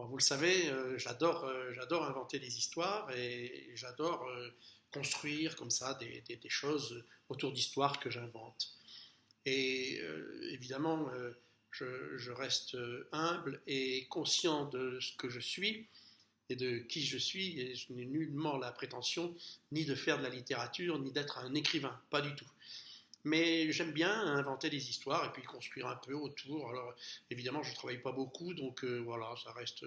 Bon, vous le savez, j'adore inventer des histoires et j'adore construire comme ça des choses autour d'histoires que j'invente. Et évidemment, je reste humble et conscient de ce que je suis et de qui je suis, et je n'ai nullement la prétention ni de faire de la littérature, ni d'être un écrivain, pas du tout. Mais j'aime bien inventer des histoires et puis construire un peu autour. Alors évidemment, je ne travaille pas beaucoup, donc voilà, ça reste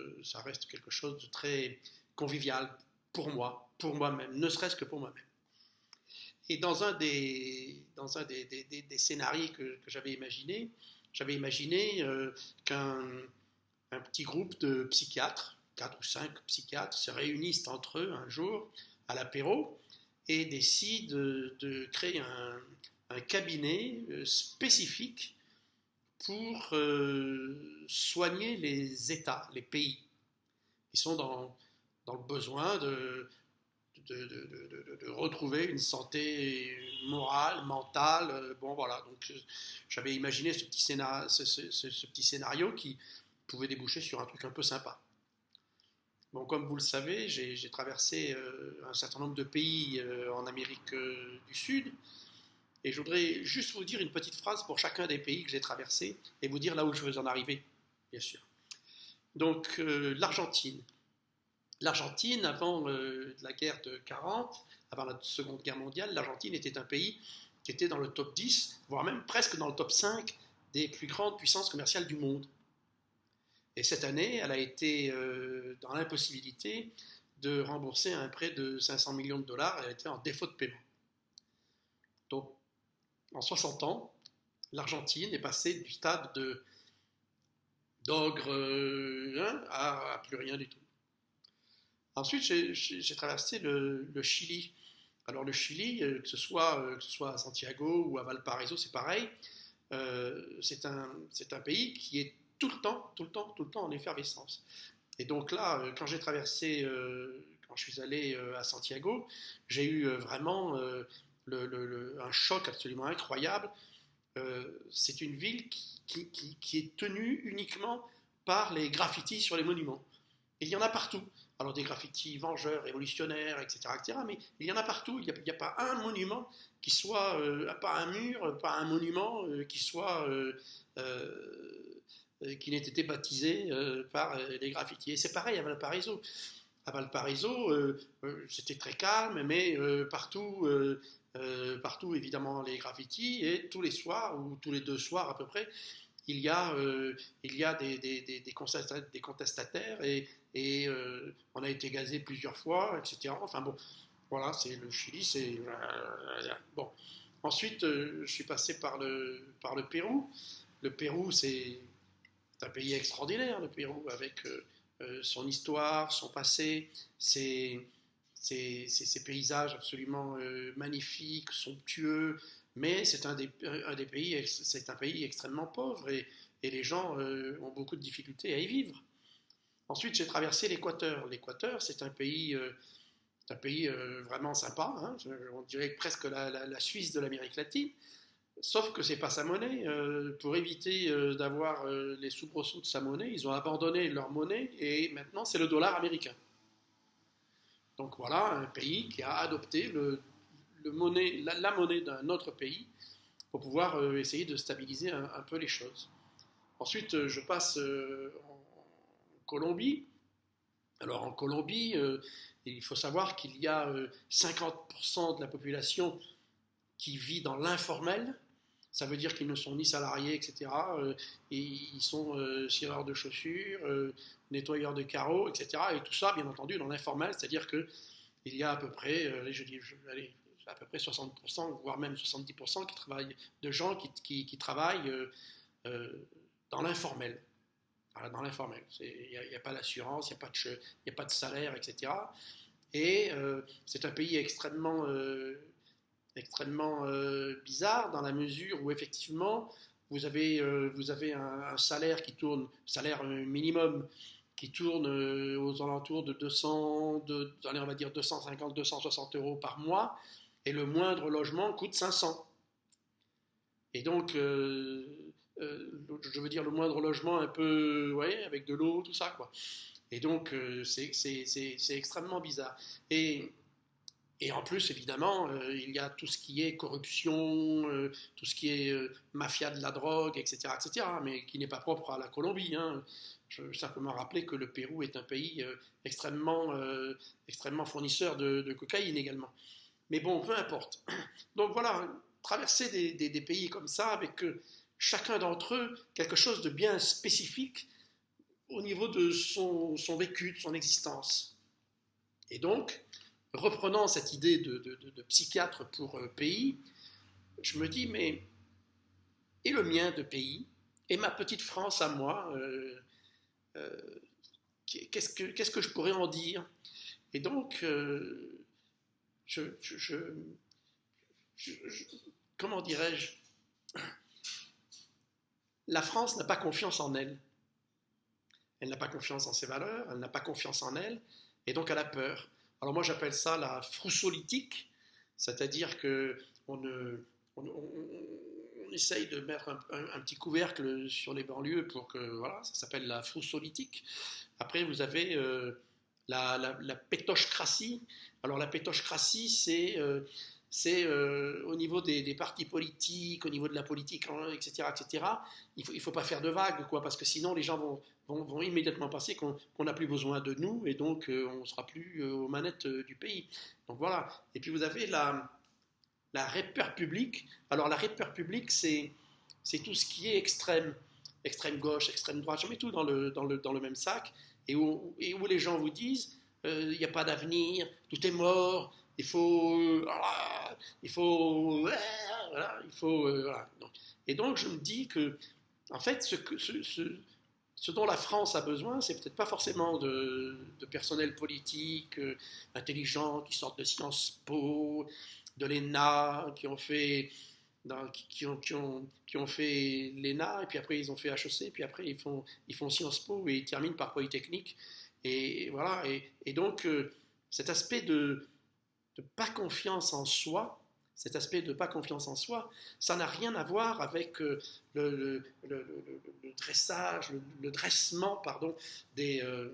quelque chose de très convivial pour moi-même, ne serait-ce que pour moi-même. Et dans un des scénarios que j'avais imaginé qu'un un petit groupe de psychiatres, 4 ou 5 psychiatres, se réunissent entre eux un jour à l'apéro et décident de créer un cabinet spécifique pour soigner les États, les pays qui sont dans le besoin de retrouver une santé morale, mentale. Bon, voilà. Donc, j'avais imaginé ce petit scénario qui pouvait déboucher sur un truc un peu sympa. Bon, comme vous le savez, j'ai traversé un certain nombre de pays en Amérique du Sud. Et je voudrais juste vous dire une petite phrase pour chacun des pays que j'ai traversés et vous dire là où je veux en arriver, bien sûr. Donc, l'Argentine. L'Argentine, avant la guerre de 40, avant la Seconde Guerre mondiale, l'Argentine était un pays qui était dans le top 10, voire même presque dans le top 5 des plus grandes puissances commerciales du monde. Et cette année, elle a été dans l'impossibilité de rembourser un prêt de 500 millions de dollars. Elle a été en défaut de paiement. Donc, en 60 ans, l'Argentine est passée du stade d'ogre à plus rien du tout. Ensuite, j'ai traversé le Chili. Alors le Chili, que ce soit à Santiago ou à Valparaiso, c'est pareil. C'est un pays qui est tout le temps en effervescence. Et donc là, quand je suis allé à Santiago, j'ai eu vraiment un choc absolument incroyable. C'est une ville qui est tenue uniquement par les graffitis sur les monuments. Et il y en a partout. Alors des graffitis vengeurs, révolutionnaires, etc., etc., mais il y en a partout. Il n'y a pas un monument qui soit, pas un mur, pas un monument qui soit, qui n'ait été baptisé par les graffitis. Et c'est pareil à Valparaiso. À Valparaiso, c'était très calme, mais partout évidemment les graffitis, et tous les soirs, ou tous les 2 soirs à peu près, il y a des contestataires on a été gazé plusieurs fois, etc. Enfin bon, voilà, c'est le Chili, c'est bon. Ensuite, je suis passé par le Pérou. Le Pérou, c'est un pays extraordinaire, le Pérou, avec son histoire, son passé, ses paysages absolument magnifiques, somptueux, mais c'est un pays extrêmement pauvre et les gens ont beaucoup de difficultés à y vivre. Ensuite, j'ai traversé l'Équateur. L'Équateur, c'est un pays vraiment sympa, hein. On dirait presque la Suisse de l'Amérique latine. Sauf que c'est pas sa monnaie. Pour éviter d'avoir les soubresauts de sa monnaie, ils ont abandonné leur monnaie et maintenant c'est le dollar américain. Donc voilà un pays qui a adopté la monnaie d'un autre pays pour pouvoir essayer de stabiliser un peu les choses. Ensuite, je passe en Colombie. Alors en Colombie, il faut savoir qu'il y a 50% de la population qui vit dans l'informel. Ça veut dire qu'ils ne sont ni salariés, etc. Et ils sont cireurs de chaussures, nettoyeurs de carreaux, etc. Et tout ça, bien entendu, dans l'informel, c'est-à-dire qu'il y a à peu près, allez, à peu près 60%, voire même 70% de gens qui travaillent dans l'informel. Voilà, dans l'informel. Il n'y a pas d'assurance, il n'y a pas de salaire, etc. Et c'est un pays extrêmement bizarre dans la mesure où effectivement vous avez un salaire qui tourne, salaire minimum qui tourne aux alentours de 200, allez, on va dire 250, 260 euros par mois, et le moindre logement coûte 500. Et donc, je veux dire le moindre logement un peu, ouais, avec de l'eau, tout ça, quoi. Et donc, c'est extrêmement bizarre. Et, et en plus, évidemment, il y a tout ce qui est corruption, tout ce qui est mafia de la drogue, etc., etc., mais qui n'est pas propre à la Colombie, hein. Je veux simplement rappeler que le Pérou est un pays extrêmement fournisseur de cocaïne également. Mais bon, peu importe. Donc voilà, traverser des pays comme ça, avec chacun d'entre eux quelque chose de bien spécifique au niveau de son vécu, de son existence. Et donc, reprenant cette idée de psychiatre pour pays, je me dis, mais et le mien de pays, et ma petite France à moi, euh, qu'est-ce que je pourrais en dire? Et donc, je, je, je, je, comment dirais-je, la France n'a pas confiance en elle. Elle n'a pas confiance en ses valeurs, elle n'a pas confiance en elle, et donc elle a peur. Alors moi j'appelle ça la froussolytique, c'est-à-dire que on essaye de mettre un petit couvercle sur les banlieues pour que, voilà, ça s'appelle la froussolytique. Après vous avez la pétochcratie. Alors la pétochcratie, c'est au niveau des partis politiques, au niveau de la politique, hein, etc., etc. Il faut pas faire de vagues, quoi, parce que sinon les gens vont immédiatement penser qu'on n'a plus besoin de nous et donc on ne sera plus aux manettes du pays. Donc voilà. Et puis vous avez la répeur publique. Alors la répeur publique, c'est tout ce qui est extrême, extrême gauche, extrême droite. Je mets tout dans le même sac et où les gens vous disent il n'y a pas d'avenir, tout est mort, il faut, voilà, il faut, voilà. Et donc je me dis que, en fait, ce dont la France a besoin, c'est peut-être pas forcément de personnel politique intelligent qui sortent de Sciences Po, de l'ENA, qui ont fait l'ENA, et puis après ils ont fait HEC, puis après ils font Sciences Po et ils terminent par Polytechnique. Et voilà, et donc cet aspect de pas confiance en soi, cet aspect de pas confiance en soi, ça n'a rien à voir avec le dressage, le dressement, pardon, des, euh,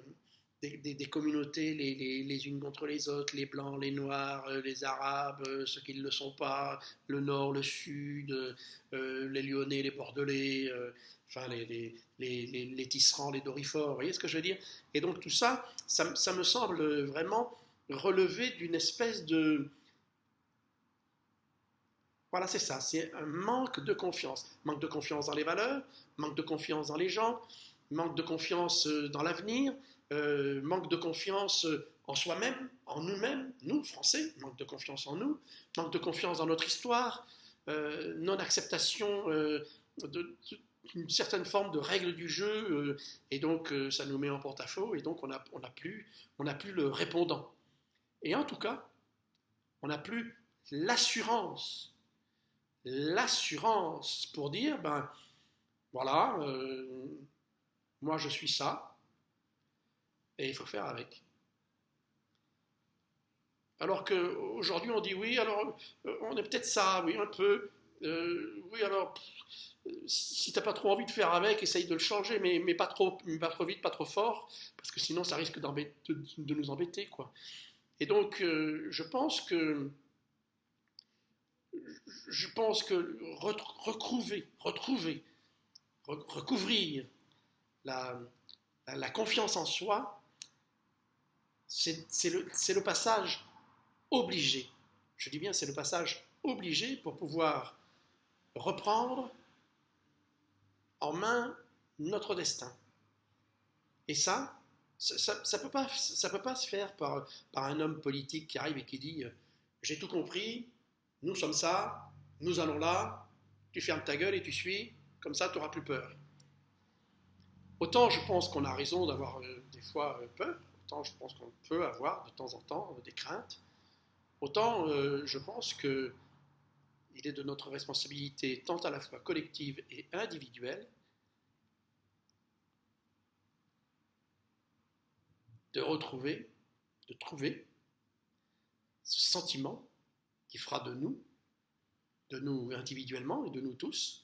des communautés les unes contre les autres, les blancs, les noirs, les arabes, ceux qui ne le sont pas, le nord, le sud, les lyonnais, les bordelais, enfin les tisserands, les dorifores, vous voyez ce que je veux dire? Et donc tout ça, ça me semble vraiment relever d'une espèce de... Voilà, c'est ça, c'est un manque de confiance. Manque de confiance dans les valeurs, manque de confiance dans les gens, manque de confiance dans l'avenir, manque de confiance en soi-même, en nous-mêmes, nous, Français, manque de confiance en nous, manque de confiance dans notre histoire, non-acceptation d'une certaine forme de règles du jeu, et donc ça nous met en porte-à-faux, et donc on n'a plus le répondant. Et en tout cas, on n'a plus l'assurance, l'assurance pour dire, ben voilà, moi je suis ça, et il faut faire avec. Alors qu'aujourd'hui on dit oui, alors on est peut-être ça, oui, un peu. Oui, alors si t'as pas trop envie de faire avec, essaye de le changer, mais pas trop vite, pas trop fort, parce que sinon ça risque de nous embêter, quoi. Et donc je pense que recouvrir la, la confiance en soi, c'est le passage obligé. Je dis bien, c'est le passage obligé pour pouvoir reprendre en main notre destin. Et ça peut pas se faire par un homme politique qui arrive et qui dit j'ai tout compris, nous sommes ça, nous allons là, tu fermes ta gueule et tu suis, comme ça tu n'auras plus peur. Autant je pense qu'on a raison d'avoir des fois peur, autant je pense qu'on peut avoir de temps en temps des craintes, autant je pense que il est de notre responsabilité, tant à la fois collective et individuelle, de trouver ce sentiment qui fera de nous individuellement et de nous tous,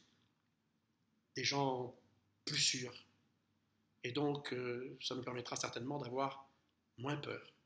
des gens plus sûrs. Et donc, ça me permettra certainement d'avoir moins peur.